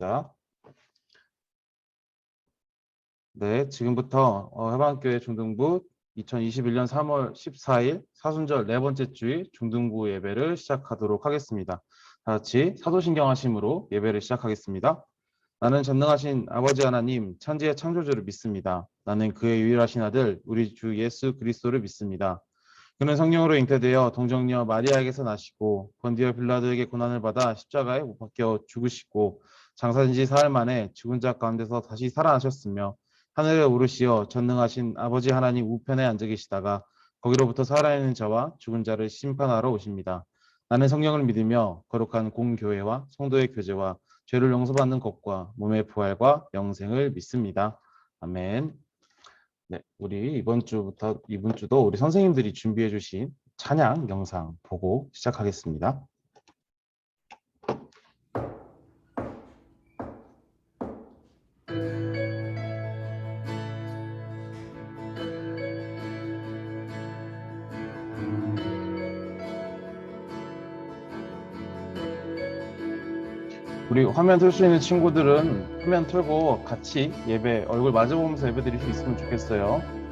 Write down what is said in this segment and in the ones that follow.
자, 네, 지금부터 해방교회 중등부 2021년 3월 14일 사순절 네 번째 주일 중등부 예배를 시작하도록 하겠습니다. 다 같이 사도신경하심으로 예배를 시작하겠습니다. 나는 전능하신 아버지 하나님 천지의 창조주를 믿습니다. 나는 그의 유일하신 아들 우리 주 예수 그리스도를 믿습니다. 그는 성령으로 잉태되어 동정녀 마리아에게서 나시고 본디오 빌라도에게 고난을 받아 십자가에 못 박혀 죽으시고 장사된 지 사흘 만에 죽은 자 가운데서 다시 살아나셨으며 하늘에 오르시어 전능하신 아버지 하나님 우편에 앉아 계시다가 거기로부터 살아있는 자와 죽은 자를 심판하러 오십니다. 나는 성령을 믿으며 거룩한 공교회와 성도의 교제와 죄를 용서받는 것과 몸의 부활과 영생을 믿습니다. 아멘. 네, 우리 이번 주도 우리 선생님들이 준비해 주신 찬양 영상 보고 시작하겠습니다. 우리 화면 틀 수 있는 친구들은 화면 틀고 같이 예배 얼굴 마주보면서 예배 드릴 수 있으면 좋겠어요.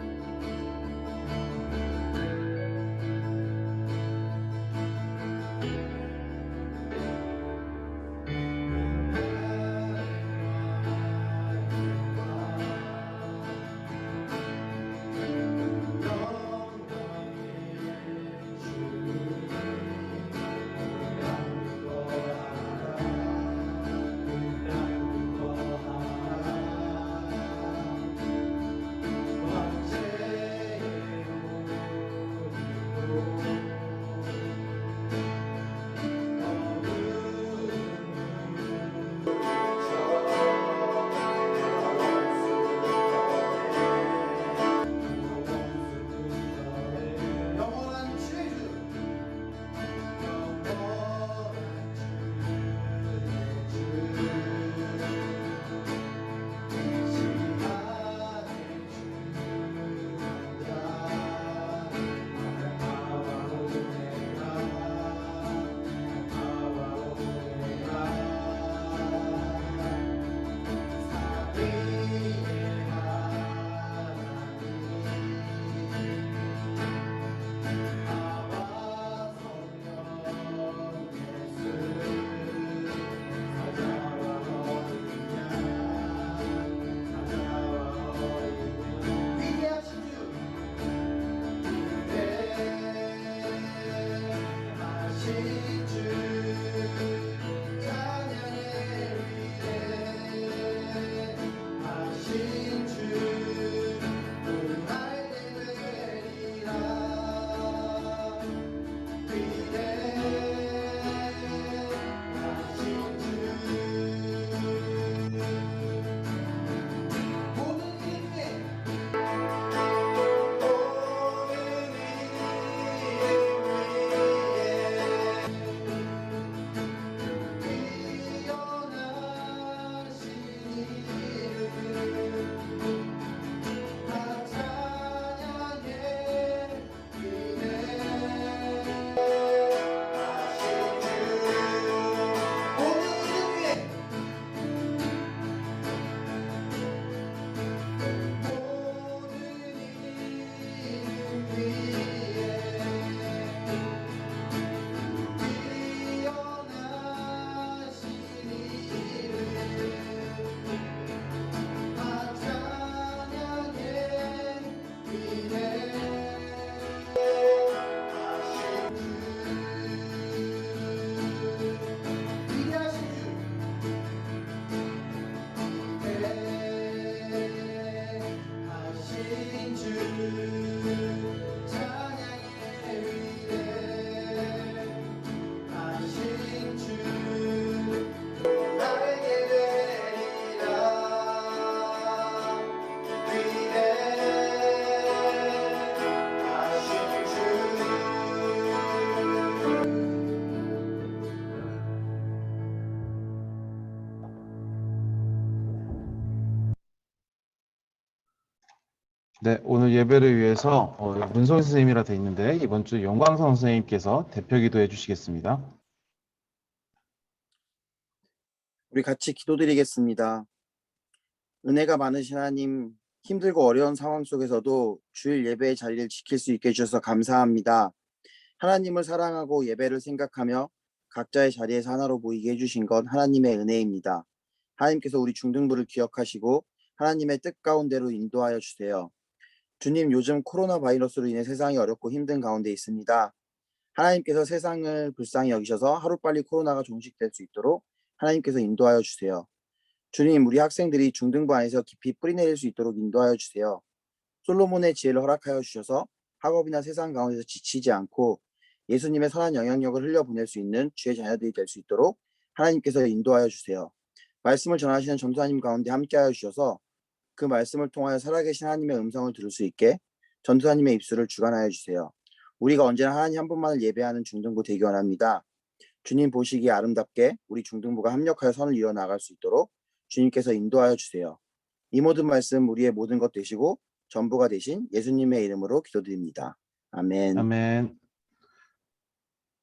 네, 오늘 예배를 위해서 문성 선생님이라 돼 있는데 이번 주 영광성 선생님께서 대표 기도해 주시겠습니다. 우리 같이 기도드리겠습니다. 은혜가 많으신 하나님, 힘들고 어려운 상황 속에서도 주일 예배의 자리를 지킬 수 있게 해주셔서 감사합니다. 하나님을 사랑하고 예배를 생각하며 각자의 자리에서 하나로 모이게 해주신 것 하나님의 은혜입니다. 하나님께서 우리 중등부를 기억하시고 하나님의 뜻 가운데로 인도하여 주세요. 주님, 요즘 코로나 바이러스로 인해 세상이 어렵고 힘든 가운데 있습니다. 하나님께서 세상을 불쌍히 여기셔서 하루빨리 코로나가 종식될 수 있도록 하나님께서 인도하여 주세요. 주님, 우리 학생들이 중등부 안에서 깊이 뿌리내릴 수 있도록 인도하여 주세요. 솔로몬의 지혜를 허락하여 주셔서 학업이나 세상 가운데서 지치지 않고 예수님의 선한 영향력을 흘려보낼 수 있는 주의 자녀들이 될 수 있도록 하나님께서 인도하여 주세요. 말씀을 전하시는 전도사님 가운데 함께하여 주셔서 그 말씀을 통하여 살아계신 하나님의 음성을 들을 수 있게 전도사님의 입술을 주관하여 주세요. 우리가 언제나 하나님 한 분만을 예배하는 중등부 되기 원합니다. 주님 보시기에 아름답게 우리 중등부가 합력하여 선을 이뤄 나갈 수 있도록 주님께서 인도하여 주세요. 이 모든 말씀 우리의 모든 것 되시고 전부가 되신 예수님의 이름으로 기도드립니다. 아멘. 아멘.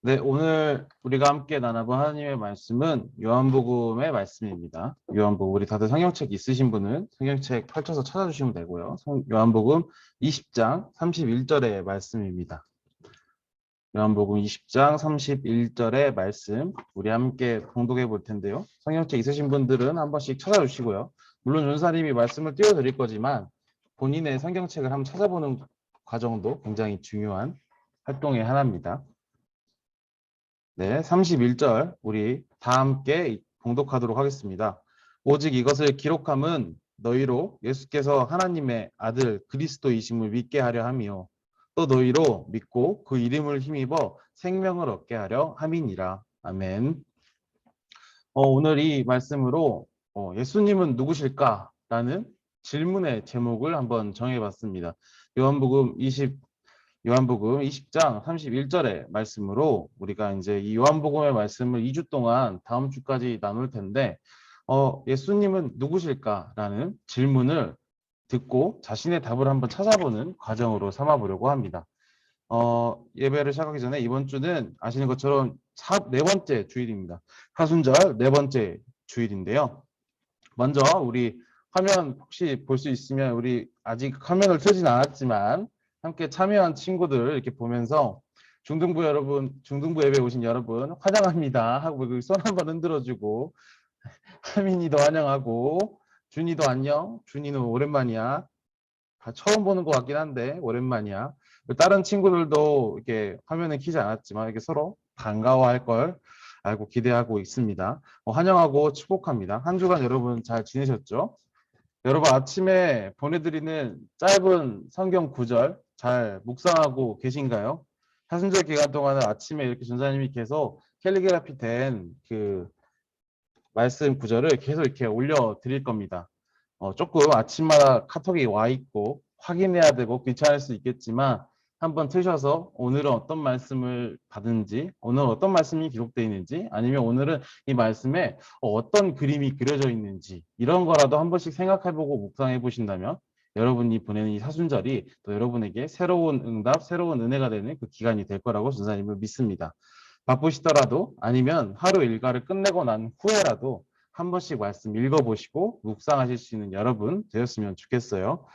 네, 오늘 우리가 함께 나눠본 하나님의 말씀은 요한복음의 말씀입니다. 요한복음, 우리 다들 성경책 있으신 분은 성경책 펼쳐서 찾아주시면 되고요. 요한복음 20장 31절의 말씀입니다. 요한복음 20장 31절의 말씀, 우리 함께 봉독해 볼 텐데요. 성경책 있으신 분들은 한 번씩 찾아주시고요. 물론 전사님이 말씀을 띄워드릴 거지만 본인의 성경책을 한번 찾아보는 과정도 굉장히 중요한 활동의 하나입니다. 네, 31절 우리 다 함께 봉독하도록 하겠습니다. 오직 이것을 기록함은 너희로 예수께서 하나님의 아들 그리스도이심을 믿게 하려 함이요 또 너희로 믿고 그 이름을 힘입어 생명을 얻게 하려 함이니라. 아멘. 오늘 이 말씀으로 예수님은 누구실까? 라는 질문의 제목을 한번 정해봤습니다. 요한복음 20장 31절의 말씀으로 우리가 이제 이 요한복음의 말씀을 2주 동안 다음 주까지 나눌 텐데 예수님은 누구실까라는 질문을 듣고 자신의 답을 한번 찾아보는 과정으로 삼아보려고 합니다. 예배를 시작하기 전에 이번 주는 아시는 것처럼 네 번째 주일입니다. 사순절 네 번째 주일인데요. 먼저 우리 화면 혹시 볼 수 있으면 우리 아직 화면을 틀진 않았지만 함께 참여한 친구들 이렇게 보면서 중등부 여러분, 중등부 예배 오신 여러분 환영합니다 하고 손 한번 흔들어주고 하민이도 환영하고 준이도 안녕. 준이는 오랜만이야. 처음 보는 것 같긴 한데 오랜만이야. 다른 친구들도 이렇게 화면을 켜지 않았지만 이렇게 서로 반가워할 걸 알고 기대하고 있습니다. 환영하고 축복합니다. 한 주간 여러분 잘 지내셨죠? 여러분 아침에 보내드리는 짧은 성경 구절 잘 묵상하고 계신가요? 사순절 기간 동안은 아침에 이렇게 전사님이 계속 캘리그라피 된 그 말씀 구절을 계속 이렇게 올려드릴 겁니다. 조금 아침마다 카톡이 와 있고 확인해야 되고 귀찮을 수 있겠지만 한번 트셔서 오늘은 어떤 말씀을 받은지, 오늘 어떤 말씀이 기록되어 있는지, 아니면 오늘은 이 말씀에 어떤 그림이 그려져 있는지 이런 거라도 한 번씩 생각해보고 묵상해 보신다면 여러분이 보내는 이 사순절이 또 여러분에게 새로운 응답, 새로운 은혜가 되는 그 기간이 될 거라고 전사님을 믿습니다. 바쁘시더라도 아니면 하루 일과를 끝내고 난 후에라도 한 번씩 말씀 읽어보시고 묵상하실 수 있는 여러분 되었으면 좋겠어요.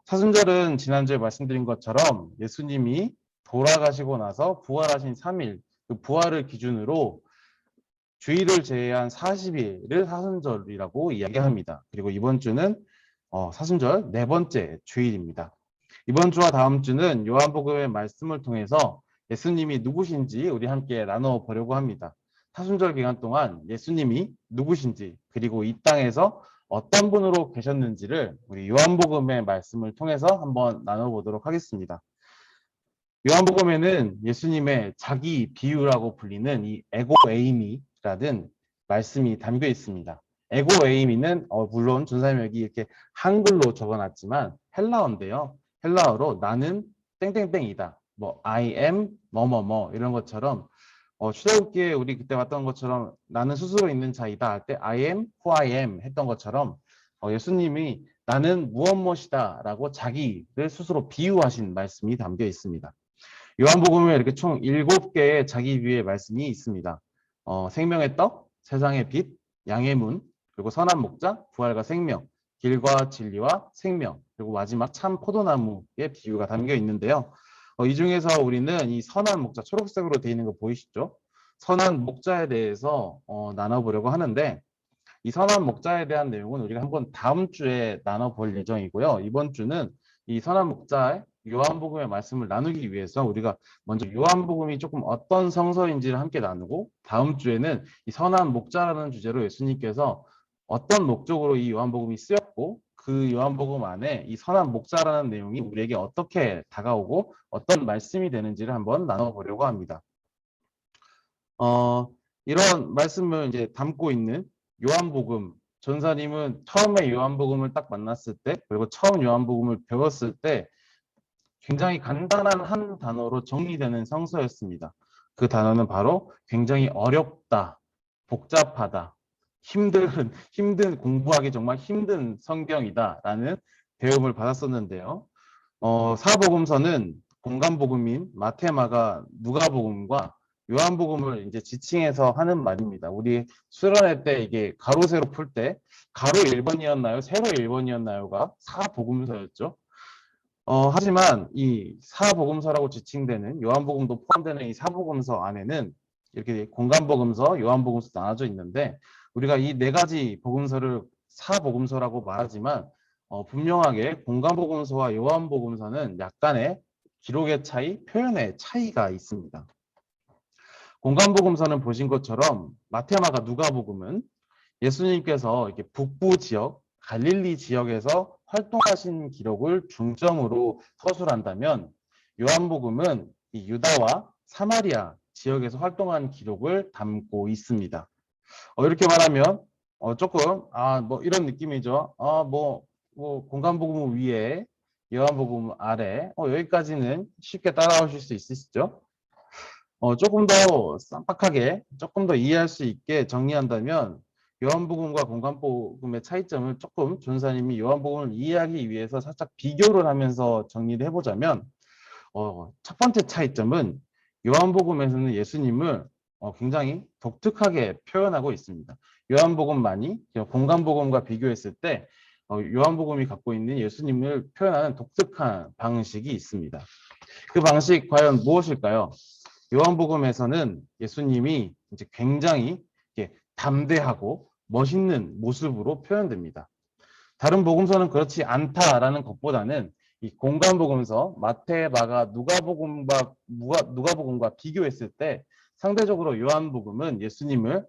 사순절은 지난주에 말씀드린 것처럼 예수님이 돌아가시고 나서 부활하신 3일, 그 부활을 기준으로 주일을 제외한 40일을 사순절이라고 이야기합니다. 그리고 이번 주는 사순절 네 번째 주일입니다. 이번 주와 다음 주는 요한복음의 말씀을 통해서 예수님이 누구신지 우리 함께 나눠 보려고 합니다. 사순절 기간 동안 예수님이 누구신지 그리고 이 땅에서 어떤 분으로 계셨는지를 우리 요한복음의 말씀을 통해서 한번 나눠보도록 하겠습니다. 요한복음에는 예수님의 자기 비유라고 불리는 이 에고 에이미라는 말씀이 담겨 있습니다. 에고 에이미는 물론 전사님 여기 이렇게 한글로 적어놨지만 헬라어인데요. 헬라어로 나는 땡땡땡이다. 뭐 I am 뭐뭐뭐 이런 것처럼 출애굽기에 우리 그때 봤던 것처럼 나는 스스로 있는 자이다 할 때 I am who I am 했던 것처럼 예수님이 나는 무엇무엇이다 라고 자기를 스스로 비유하신 말씀이 담겨 있습니다. 요한복음에 이렇게 총 7개의 자기 비유의 말씀이 있습니다. 생명의 떡, 세상의 빛, 양의 문, 그리고 선한 목자, 부활과 생명, 길과 진리와 생명, 그리고 마지막 참 포도나무의 비유가 담겨 있는데요. 이 중에서 우리는 이 선한 목자, 초록색으로 되어 있는 거 보이시죠? 선한 목자에 대해서 나눠보려고 하는데, 이 선한 목자에 대한 내용은 우리가 한번 다음 주에 나눠볼 예정이고요. 이번 주는 이 선한 목자의 요한복음의 말씀을 나누기 위해서 우리가 먼저 요한복음이 조금 어떤 성서인지를 함께 나누고, 다음 주에는 이 선한 목자라는 주제로 예수님께서 어떤 목적으로 이 요한복음이 쓰였고, 그 요한복음 안에 이 선한 목자라는 내용이 우리에게 어떻게 다가오고 어떤 말씀이 되는지를 한번 나눠보려고 합니다. 이런 말씀을 이제 담고 있는 요한복음, 전사님은 처음에 요한복음을 딱 만났을 때, 그리고 처음 요한복음을 배웠을 때 굉장히 간단한 한 단어로 정리되는 성서였습니다. 그 단어는 바로 굉장히 어렵다, 복잡하다, 힘든 공부하기 정말 힘든 성경이다라는 배움을 받았었는데요. 사복음서는 공간복음인 마태, 마가, 누가복음과 요한복음을 이제 지칭해서 하는 말입니다. 우리 수련회 때 이게 가로 세로 풀 때 가로 1번이었나요? 세로 1번이었나요가 사복음서였죠. 하지만 이 사복음서라고 지칭되는 요한복음도 포함되는 이 사복음서 안에는 이렇게 공간복음서, 요한복음서 나눠져 있는데, 우리가 이 네 가지 복음서를 사복음서라고 말하지만 분명하게 공간복음서와 요한복음서는 약간의 기록의 차이, 표현의 차이가 있습니다. 공간복음서는 보신 것처럼 마태, 마가, 누가복음은 예수님께서 이렇게 북부 지역, 갈릴리 지역에서 활동하신 기록을 중점으로 서술한다면, 요한복음은 이 유다와 사마리아 지역에서 활동한 기록을 담고 있습니다. 이렇게 말하면 조금 뭐 이런 느낌이죠. 뭐 공간복음 위에 요한복음 아래, 여기까지는 쉽게 따라오실 수 있으시죠? 조금 더 쌈박하게, 조금 더 이해할 수 있게 정리한다면, 요한복음과 공간복음의 차이점을 조금 전사님이 요한복음을 이해하기 위해서 살짝 비교를 하면서 정리를 해보자면, 첫 번째 차이점은 요한복음에서는 예수님을 굉장히 독특하게 표현하고 있습니다. 요한복음만이 공간복음과 비교했을 때 요한복음이 갖고 있는 예수님을 표현하는 독특한 방식이 있습니다. 그 방식 과연 무엇일까요? 요한복음에서는 예수님이 이제 굉장히 담대하고 멋있는 모습으로 표현됩니다. 다른 복음서는 그렇지 않다라는 것보다는 이 공간복음서 마태, 마가, 누가복음과 비교했을 때 상대적으로 요한복음은 예수님을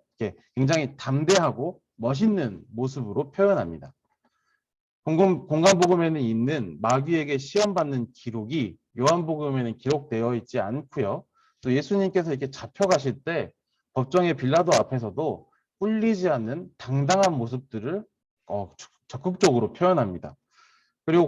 굉장히 담대하고 멋있는 모습으로 표현합니다. 공간복음에는 있는 마귀에게 시험받는 기록이 요한복음에는 기록되어 있지 않고요. 또 예수님께서 이렇게 잡혀가실 때 법정의 빌라도 앞에서도 꿀리지 않는 당당한 모습들을 적극적으로 표현합니다. 그리고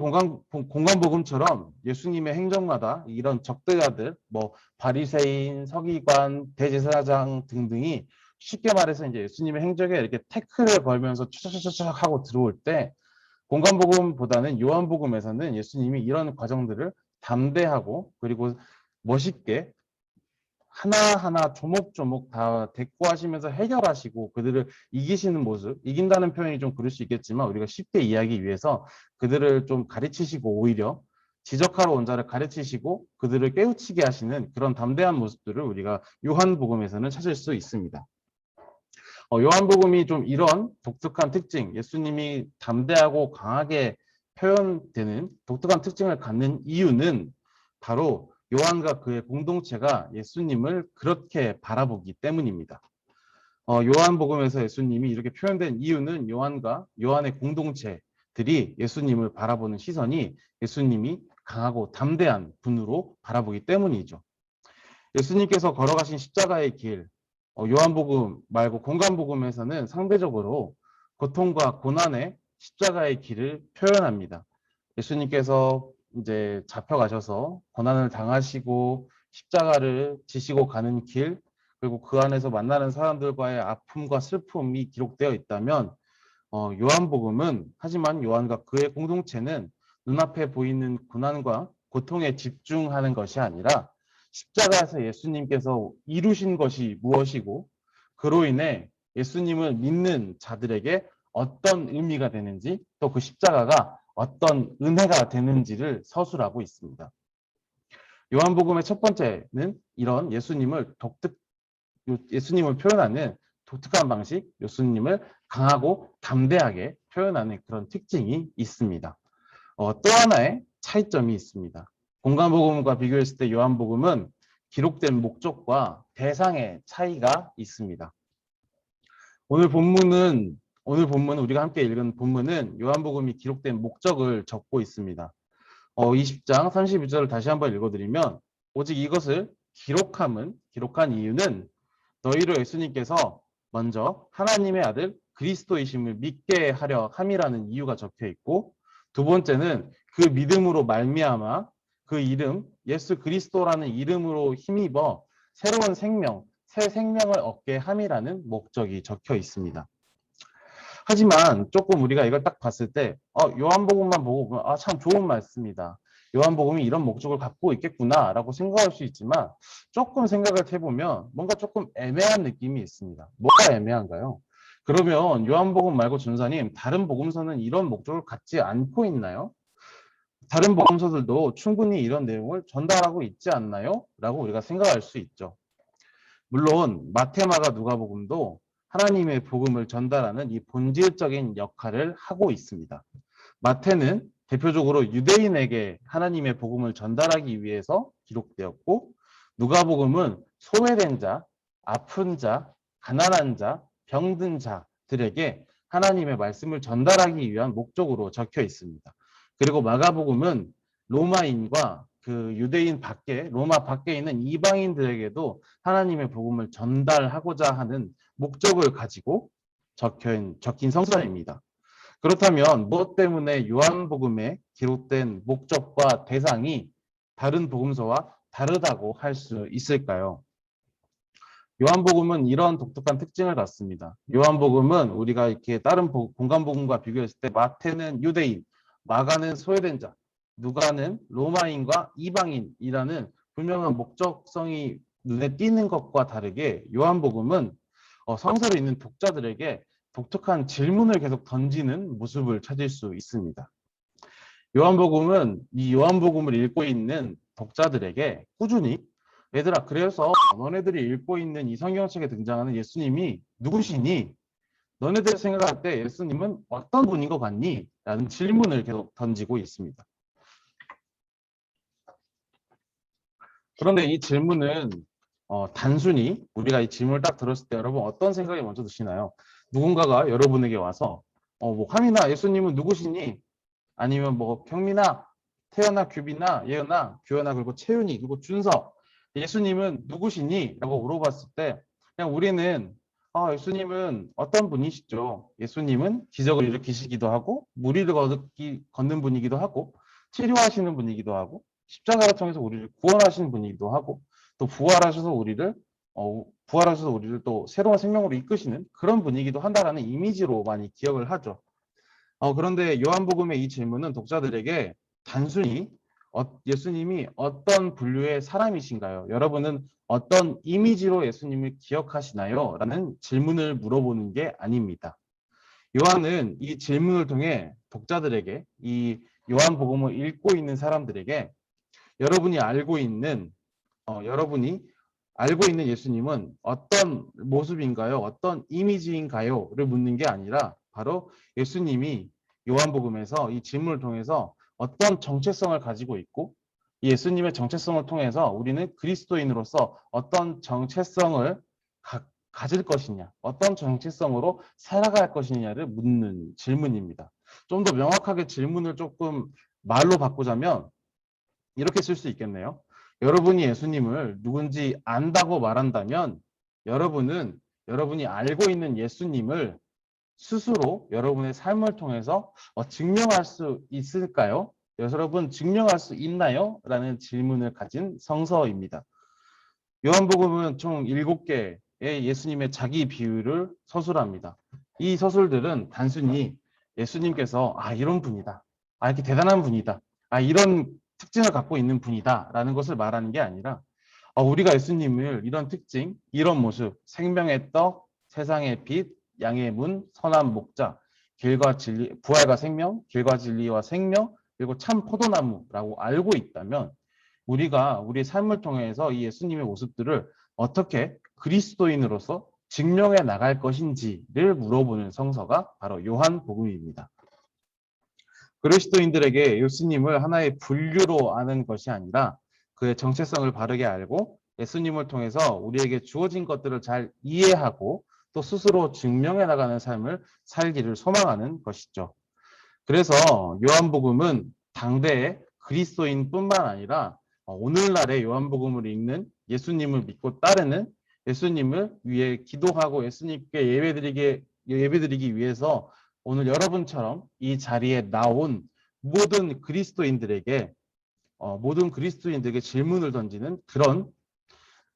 공간복음처럼 예수님의 행적마다 이런 적대자들, 뭐 바리새인, 서기관, 대제사장 등등이 쉽게 말해서 이제 예수님의 행적에 이렇게 태클을 걸면서 추적추적 하고 들어올 때, 공간복음보다는 요한복음에서는 예수님이 이런 과정들을 담대하고 그리고 멋있게 하나하나 조목조목 다 대꾸하시면서 해결하시고 그들을 이기시는 모습, 이긴다는 표현이 좀 그럴 수 있겠지만 우리가 쉽게 이해하기 위해서 그들을 좀 가르치시고, 오히려 지적하러 온 자를 가르치시고 그들을 깨우치게 하시는 그런 담대한 모습들을 우리가 요한복음에서는 찾을 수 있습니다. 요한복음이 좀 이런 독특한 특징, 예수님이 담대하고 강하게 표현되는 독특한 특징을 갖는 이유는 바로 요한과 그의 공동체가 예수님을 그렇게 바라보기 때문입니다. 요한복음에서 예수님이 이렇게 표현된 이유는 요한과 요한의 공동체들이 예수님을 바라보는 시선이 예수님이 강하고 담대한 분으로 바라보기 때문이죠. 예수님께서 걸어가신 십자가의 길, 요한복음 말고 공간복음에서는 상대적으로 고통과 고난의 십자가의 길을 표현합니다. 예수님께서 이제 잡혀가셔서 고난을 당하시고 십자가를 지시고 가는 길, 그리고 그 안에서 만나는 사람들과의 아픔과 슬픔이 기록되어 있다면, 요한복음은, 하지만 요한과 그의 공동체는 눈앞에 보이는 고난과 고통에 집중하는 것이 아니라 십자가에서 예수님께서 이루신 것이 무엇이고 그로 인해 예수님을 믿는 자들에게 어떤 의미가 되는지, 또 그 십자가가 어떤 은혜가 되는지를 서술하고 있습니다. 요한복음의 첫 번째는 이런 예수님을 표현하는 독특한 방식, 예수님을 강하고 담대하게 표현하는 그런 특징이 있습니다. 또 하나의 차이점이 있습니다. 공간복음과 비교했을 때 요한복음은 기록된 목적과 대상의 차이가 있습니다. 오늘 본문은 우리가 함께 읽은 본문은 요한복음이 기록된 목적을 적고 있습니다. 20장 32절을 다시 한번 읽어드리면, 오직 이것을 기록한 이유는 너희로 예수님께서 먼저 하나님의 아들 그리스도이심을 믿게 하려 함이라는 이유가 적혀 있고, 두 번째는 그 믿음으로 말미암아 그 이름 예수 그리스도라는 이름으로 힘입어 새로운 새 생명을 얻게 함이라는 목적이 적혀 있습니다. 하지만 조금 우리가 이걸 딱 봤을 때 요한복음만 보고 보면 참 좋은 말씀이다. 요한복음이 이런 목적을 갖고 있겠구나 라고 생각할 수 있지만, 조금 생각을 해보면 뭔가 조금 애매한 느낌이 있습니다. 뭐가 애매한가요? 그러면 요한복음 말고 전사님, 다른 복음서는 이런 목적을 갖지 않고 있나요? 다른 복음서들도 충분히 이런 내용을 전달하고 있지 않나요? 라고 우리가 생각할 수 있죠. 물론 마태, 마가, 누가복음도 하나님의 복음을 전달하는 이 본질적인 역할을 하고 있습니다. 마태는 대표적으로 유대인에게 하나님의 복음을 전달하기 위해서 기록되었고, 누가복음은 소외된 자, 아픈 자, 가난한 자, 병든 자들에게 하나님의 말씀을 전달하기 위한 목적으로 적혀 있습니다. 그리고 마가복음은 로마인과 그 유대인 밖에, 로마 밖에 있는 이방인들에게도 하나님의 복음을 전달하고자 하는 목적을 가지고 적힌 성서입니다. 그렇다면 무엇 때문에 요한복음에 기록된 목적과 대상이 다른 복음서와 다르다고 할 수 있을까요? 요한복음은 이런 독특한 특징을 갖습니다. 요한복음은 우리가 이렇게 다른 공간복음과 비교했을 때 마태는 유대인, 마가는 소외된 자, 누가는 로마인과 이방인이라는 분명한 목적성이 눈에 띄는 것과 다르게, 요한복음은 성서를 읽는 독자들에게 독특한 질문을 계속 던지는 모습을 찾을 수 있습니다. 요한복음은 이 요한복음을 읽고 있는 독자들에게 꾸준히, 얘들아, 그래서 너네들이 읽고 있는 이 성경책에 등장하는 예수님이 누구시니? 너네들이 생각할 때 예수님은 어떤 분인 것 같니? 라는 질문을 계속 던지고 있습니다. 그런데 이 질문은 단순히 우리가 이 질문을 딱 들었을 때 여러분 어떤 생각이 먼저 드시나요? 누군가가 여러분에게 와서 뭐 하민아, 예수님은 누구시니? 아니면 뭐 경민아, 태연아, 규빈아, 예연아, 규현아, 그리고 채윤이, 그리고 준서, 예수님은 누구시니? 라고 물어봤을 때 그냥 우리는 예수님은 어떤 분이시죠? 예수님은 기적을 일으키시기도 하고 무리를 걷는 분이기도 하고 치료하시는 분이기도 하고 십자가를 통해서 우리를 구원하시는 분이기도 하고 또 부활하셔서 우리를 또 새로운 생명으로 이끄시는 그런 분이기도 한다라는 이미지로 많이 기억을 하죠. 그런데 요한복음의 이 질문은 독자들에게 단순히 예수님이 어떤 분류의 사람이신가요? 여러분은 어떤 이미지로 예수님을 기억하시나요? 라는 질문을 물어보는 게 아닙니다. 요한은 이 질문을 통해 독자들에게, 이 요한복음을 읽고 있는 사람들에게 여러분이 알고 있는 예수님은 어떤 모습인가요? 어떤 이미지인가요? 를 묻는 게 아니라 바로 예수님이 요한복음에서 이 질문을 통해서 어떤 정체성을 가지고 있고, 예수님의 정체성을 통해서 우리는 그리스도인으로서 어떤 정체성을 가질 것이냐, 어떤 정체성으로 살아갈 것이냐를 묻는 질문입니다. 좀 더 명확하게 질문을 조금 말로 바꾸자면 이렇게 쓸 수 있겠네요. 여러분이 예수님을 누군지 안다고 말한다면 여러분이 알고 있는 예수님을 스스로 여러분의 삶을 통해서 증명할 수 있을까요? 여러분 증명할 수 있나요? 라는 질문을 가진 성서입니다. 요한복음은 총 7개의 예수님의 자기 비유를 서술합니다. 이 서술들은 단순히 예수님께서 이런 분이다, 이렇게 대단한 분이다, 이런 특징을 갖고 있는 분이다 라는 것을 말하는 게 아니라 우리가 예수님을 이런 특징, 이런 모습, 생명의 떡, 세상의 빛, 양의 문, 선한 목자, 길과 진리, 부활과 생명, 길과 진리와 생명, 그리고 참 포도나무라고 알고 있다면 우리가 우리 삶을 통해서 이 예수님의 모습들을 어떻게 그리스도인으로서 증명해 나갈 것인지를 물어보는 성서가 바로 요한복음입니다. 그리스도인들에게 예수님을 하나의 분류로 아는 것이 아니라 그의 정체성을 바르게 알고 예수님을 통해서 우리에게 주어진 것들을 잘 이해하고 또 스스로 증명해 나가는 삶을 살기를 소망하는 것이죠. 그래서 요한복음은 당대의 그리스도인뿐만 아니라 오늘날의 요한복음을 읽는 예수님을 믿고 따르는 예수님을 위해 기도하고 예수님께 예배드리기 위해서 오늘 여러분처럼 이 자리에 나온 모든 그리스도인들에게 질문을 던지는 그런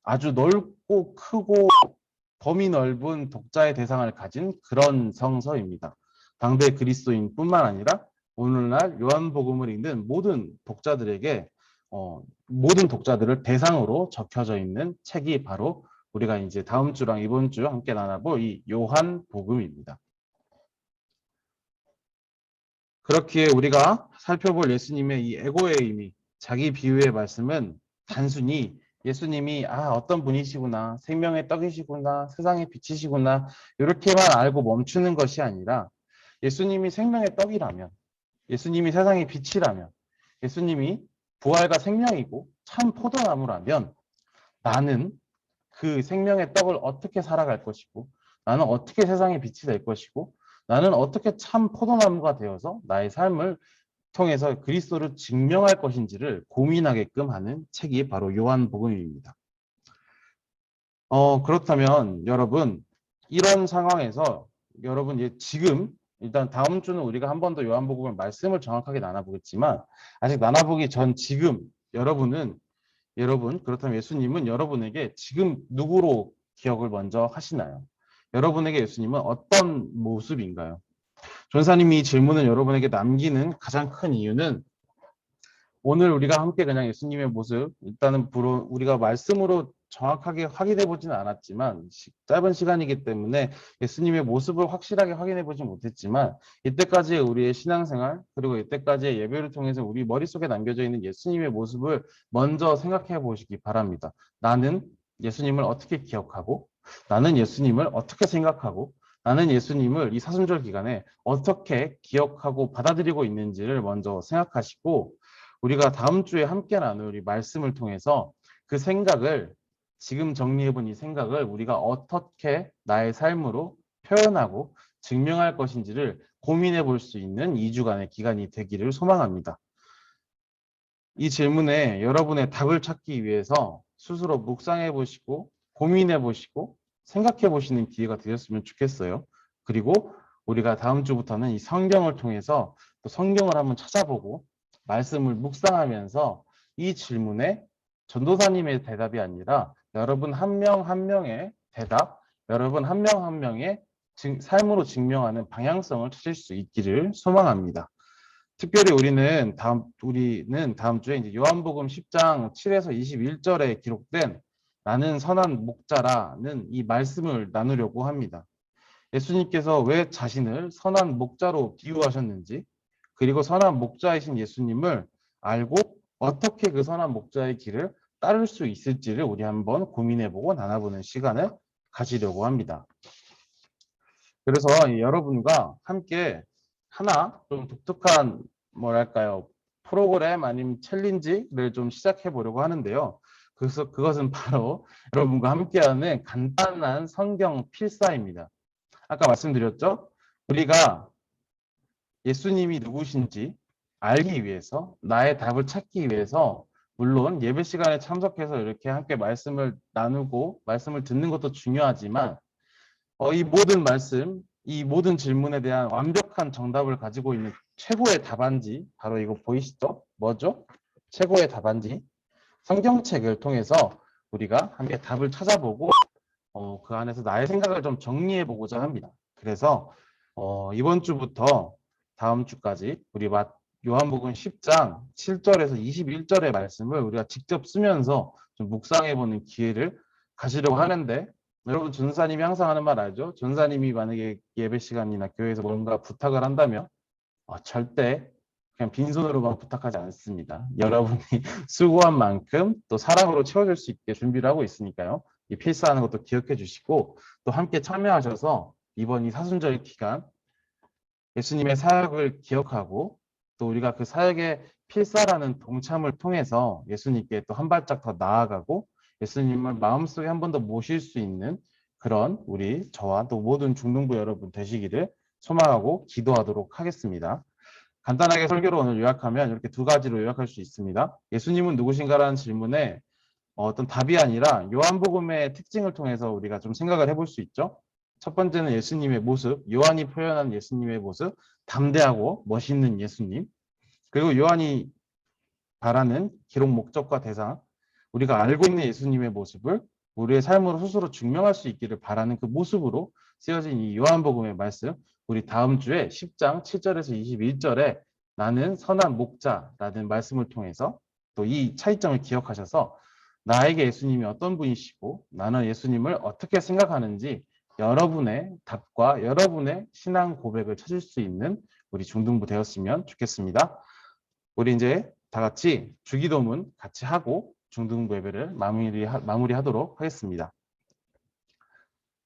아주 넓고 크고 범위 넓은 독자의 대상을 가진 그런 성서입니다. 당대 그리스도인뿐만 아니라 오늘날 요한복음을 읽는 모든 독자들에게 모든 독자들을 대상으로 적혀져 있는 책이 바로 우리가 이제 다음 주랑 이번 주 함께 나눠볼 이 요한복음입니다. 그렇기에 우리가 살펴볼 예수님의 이 에고의 의미, 자기 비유의 말씀은 단순히 예수님이 어떤 분이시구나, 생명의 떡이시구나, 세상의 빛이시구나 이렇게만 알고 멈추는 것이 아니라 예수님이 생명의 떡이라면, 예수님이 세상의 빛이라면, 예수님이 부활과 생명이고 참 포도나무라면 나는 그 생명의 떡을 어떻게 살아갈 것이고 나는 어떻게 세상의 빛이 될 것이고 나는 어떻게 참 포도나무가 되어서 나의 삶을 통해서 그리스도를 증명할 것인지를 고민하게끔 하는 책이 바로 요한복음입니다. 그렇다면 여러분 이런 상황에서 여러분 지금 일단 다음 주는 우리가 한 번 더 요한복음을 말씀을 정확하게 나눠보겠지만 아직 나눠보기 전 지금 여러분 그렇다면 예수님은 여러분에게 지금 누구로 기억을 먼저 하시나요? 여러분에게 예수님은 어떤 모습인가요? 전사님이 이 질문을 여러분에게 남기는 가장 큰 이유는 오늘 우리가 함께 그냥 예수님의 모습 일단은 우리가 말씀으로 정확하게 확인해 보지는 않았지만 짧은 시간이기 때문에 예수님의 모습을 확실하게 확인해 보지 못했지만 이때까지의 우리의 신앙생활 그리고 이때까지의 예배를 통해서 우리 머릿속에 남겨져 있는 예수님의 모습을 먼저 생각해 보시기 바랍니다. 나는 예수님을 어떻게 기억하고 나는 예수님을 어떻게 생각하고 나는 예수님을 이 사순절 기간에 어떻게 기억하고 받아들이고 있는지를 먼저 생각하시고 우리가 다음 주에 함께 나눌 이 말씀을 통해서 그 생각을 지금 정리해본 이 생각을 우리가 어떻게 나의 삶으로 표현하고 증명할 것인지를 고민해 볼 수 있는 2주간의 기간이 되기를 소망합니다. 이 질문에 여러분의 답을 찾기 위해서 스스로 묵상해 보시고 고민해 보시고 생각해 보시는 기회가 되었으면 좋겠어요. 그리고 우리가 다음 주부터는 이 성경을 통해서 또 성경을 한번 찾아보고 말씀을 묵상하면서 이 질문에 전도사님의 대답이 아니라 여러분 한 명 한 명의 대답, 여러분 한 명 한 명의 삶으로 증명하는 방향성을 찾을 수 있기를 소망합니다. 특별히 우리는 다음 주에 이제 요한복음 10장 7에서 21절에 기록된 나는 선한 목자라는 이 말씀을 나누려고 합니다. 예수님께서 왜 자신을 선한 목자로 비유하셨는지 그리고 선한 목자이신 예수님을 알고 어떻게 그 선한 목자의 길을 따를 수 있을지를 우리 한번 고민해보고 나눠보는 시간을 가지려고 합니다. 그래서 여러분과 함께 하나 좀 독특한 프로그램 아니면 챌린지를 좀 시작해 보려고 하는데요. 그래서 그것은 바로 여러분과 함께하는 간단한 성경 필사입니다. 아까 말씀드렸죠? 우리가 예수님이 누구신지 알기 위해서 나의 답을 찾기 위해서 물론 예배 시간에 참석해서 이렇게 함께 말씀을 나누고 말씀을 듣는 것도 중요하지만 이 모든 질문에 대한 완벽한 정답을 가지고 있는 최고의 답안지 바로 이거 보이시죠? 뭐죠? 최고의 답안지 성경책을 통해서 우리가 함께 답을 찾아보고 그 안에서 나의 생각을 좀 정리해 보고자 합니다. 그래서 이번 주부터 다음 주까지 우리 요한복음 10장 7절에서 21절의 말씀을 우리가 직접 쓰면서 좀 묵상해 보는 기회를 가지려고 하는데 여러분 전사님이 항상 하는 말 알죠? 전사님이 만약에 예배 시간이나 교회에서 뭔가 부탁을 한다면 절대 그냥 빈손으로만 부탁하지 않습니다. 여러분이 수고한 만큼 또 사랑으로 채워줄 수 있게 준비를 하는 있으니까요. 이 필사하는 것도 기억해 주시고 또 함께 참여하셔서 이번 이 사순절 기간 예수님의 사역을 기억하고 또 우리가 그 사역의 필사라는 동참을 통해서 예수님께 또 한 발짝 더 나아가고 예수님을 마음속에 한 번 더 모실 수 있는 그런 우리 저와 또 모든 중등부 여러분 되시기를 소망하고 기도하도록 하겠습니다. 간단하게 설교로 오늘 요약하면 이렇게 두 가지로 요약할 수 있습니다. 예수님은 누구신가라는 질문에 어떤 답이 아니라 요한복음의 특징을 통해서 우리가 좀 생각을 해볼 수 있죠. 첫 번째는 예수님의 모습, 요한이 표현한 예수님의 모습, 담대하고 멋있는 예수님. 그리고 요한이 바라는 기록 목적과 대상, 우리가 알고 있는 예수님의 모습을 우리의 삶으로 스스로 증명할 수 있기를 바라는 그 모습으로 쓰여진 이 요한복음의 말씀, 우리 다음 주에 10장 7절에서 21절에 나는 선한 목자라는 말씀을 통해서 또 이 차이점을 기억하셔서 나에게 예수님이 어떤 분이시고 나는 예수님을 어떻게 생각하는지 여러분의 답과 여러분의 신앙 고백을 찾을 수 있는 우리 중등부 되었으면 좋겠습니다. 우리 이제 다 같이 주기도문 같이 하고 중등부 예배를 마무리하도록 하겠습니다.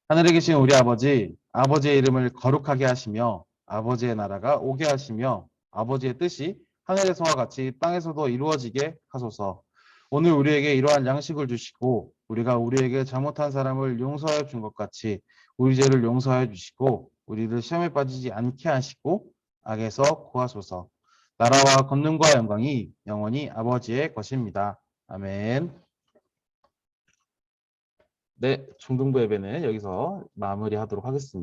하늘에 계신 우리 아버지, 아버지의 이름을 거룩하게 하시며 아버지의 나라가 오게 하시며 아버지의 뜻이 하늘에서와 같이 땅에서도 이루어지게 하소서. 오늘 우리에게 이러한 양식을 주시고 우리가 우리에게 잘못한 사람을 용서하여 준 것 같이 우리 죄를 용서하여 주시고 우리를 시험에 빠지지 않게 하시고 악에서 구하소서. 나라와 권능과 영광이 영원히 아버지의 것입니다. 아멘. 네, 중등부 예배는 여기서 마무리하도록 하겠습니다.